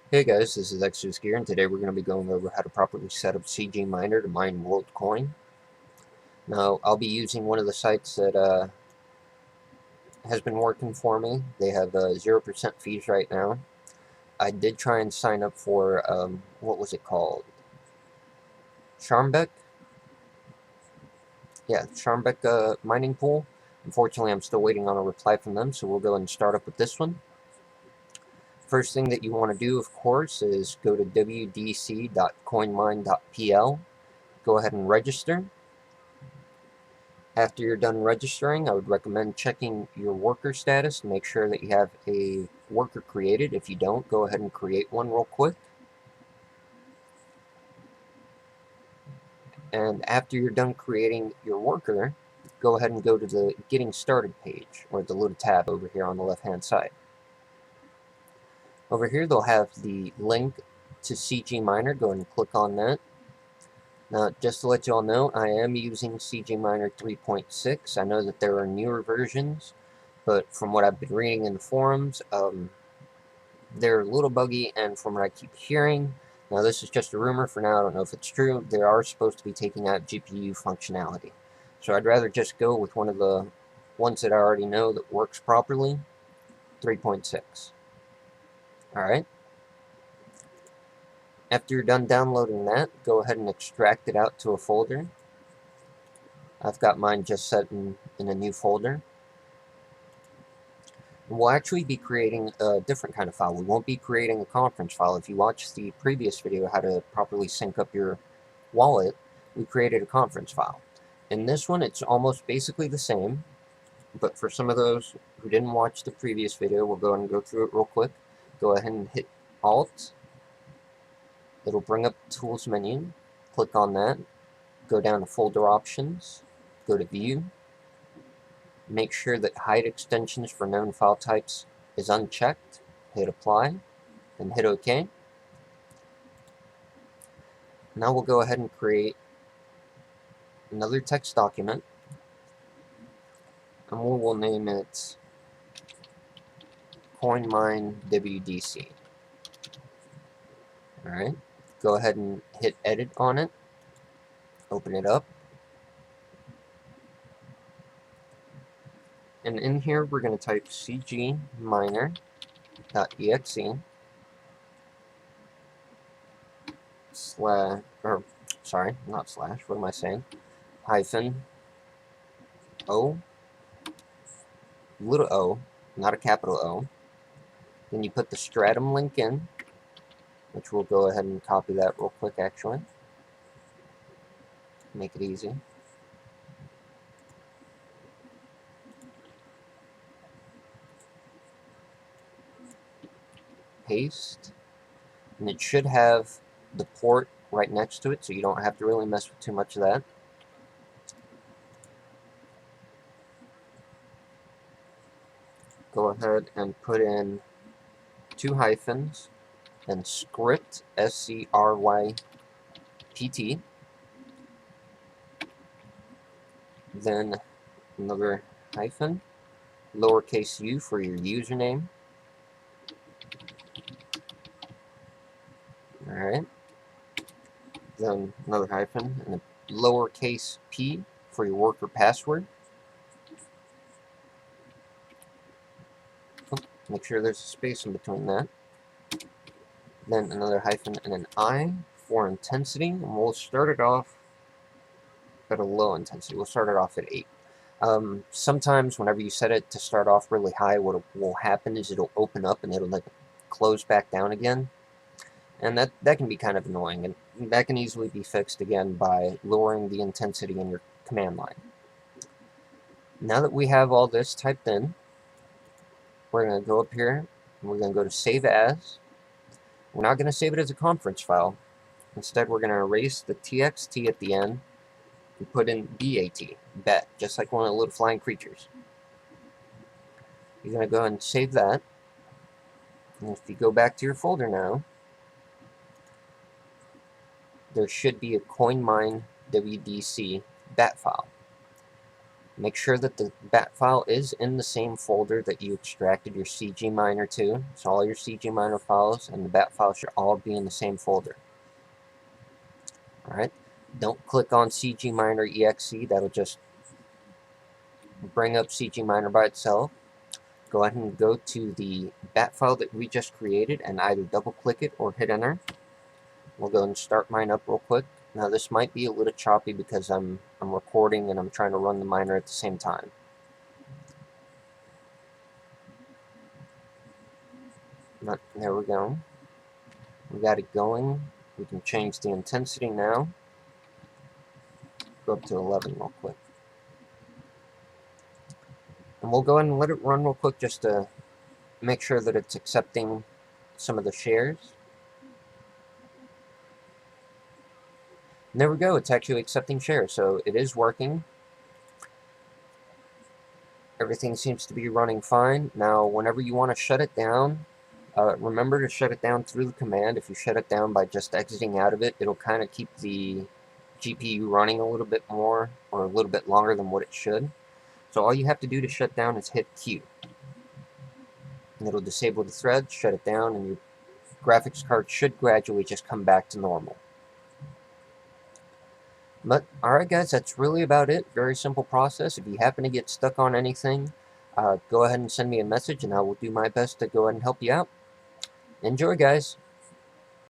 Hey guys, this is Exodus here, and today we're going to be going over how to properly set up CGMiner to mine World Coin. Now, I'll be using one of the sites that has been working for me. They have 0% fees right now. I did try and sign up for, what was it called? Charmbeck? Yeah, Charmbeck mining pool. Unfortunately, I'm still waiting on a reply from them, so we'll go and start up with this one. First thing that you want to do, of course, is go to wdc.coinmine.pl. Go ahead and register. After you're done registering, I would recommend checking your worker status to make sure that you have a worker created. If you don't, go ahead and create one real quick. And after you're done creating your worker, go ahead and go to the Getting Started page, or the little tab over here on the left-hand side. Over here, they'll have the link to CGMiner. Go ahead and click on that. Now, just to let you all know, I am using CGMiner 3.6. I know that there are newer versions, but from what I've been reading in the forums, they're a little buggy, and from what I keep hearing, now this is just a rumor for now, I don't know if it's true, they are supposed to be taking out GPU functionality. So I'd rather just go with one of the ones that I already know that works properly, 3.6. Alright. After you're done downloading that, go ahead and extract it out to a folder. I've got mine just set in a new folder. We'll actually be creating a different kind of file. We won't be creating a conference file. If you watched the previous video, how to properly sync up your wallet, we created a conference file. In this one, it's almost basically the same, but for some of those who didn't watch the previous video, we'll go ahead and go through it real quick. Go ahead and hit Alt. It'll bring up the Tools menu. Click on that. Go down to Folder Options. Go to View. Make sure that Hide Extensions for Known File Types is unchecked. Hit Apply, and hit OK. Now we'll go ahead and create another text document, and we will name it CoinMine WDC. Alright, go ahead and hit Edit on it, open it up, and in here we're going to type cgminer.exe slash, or sorry, not slash, what am I saying, hyphen O, little o, not a capital O. Then you put the stratum link in, which we'll go ahead and copy that real quick actually. Make it easy. Paste. And it should have the port right next to it, so you don't have to really mess with too much of that. Go ahead and put in 2 hyphens and script, S-C-R-Y-P-T, then another hyphen, lowercase u for your username. Alright, then another hyphen and a lowercase p for your worker password. Make sure there's a space in between that. Then another hyphen and an I for intensity, and we'll start it off at a low intensity. We'll start it off at 8. Sometimes whenever you set it to start off really high, what will happen is it'll open up and it'll like close back down again. And that can be kind of annoying, and that can easily be fixed again by lowering the intensity in your command line. Now that we have all this typed in, we're going to go up here and we're going to go to Save As. We're not going to save it as a conference file. Instead, we're going to erase the txt at the end and put in bat, just like one of the little flying creatures. You're going to go ahead and save that. And if you go back to your folder now, there should be a CoinMine WDC bat file. Make sure that the bat file is in the same folder that you extracted your CGMiner to. So all your CGMiner files and the bat file should all be in the same folder. Alright, don't click on CGMiner exe, that'll just bring up CGMiner by itself. Go ahead and go to the bat file that we just created and either double click it or hit enter. We'll go and start mine up real quick. Now this might be a little choppy because I'm recording and I'm trying to run the miner at the same time. There we go. We got it going. We can change the intensity now. Go up to 11 real quick. And we'll go ahead and let it run real quick just to make sure that it's accepting some of the shares. And there we go, it's actually accepting shares, so it is working. Everything seems to be running fine. Now, whenever you want to shut it down, remember to shut it down through the command. If you shut it down by just exiting out of it, it'll kind of keep the GPU running a little bit more, or a little bit longer than what it should. So all you have to do to shut down is hit Q. And it'll disable the thread, shut it down, and your graphics card should gradually just come back to normal. But, alright guys, that's really about it. Very simple process. If you happen to get stuck on anything, go ahead and send me a message and I will do my best to go ahead and help you out. Enjoy, guys.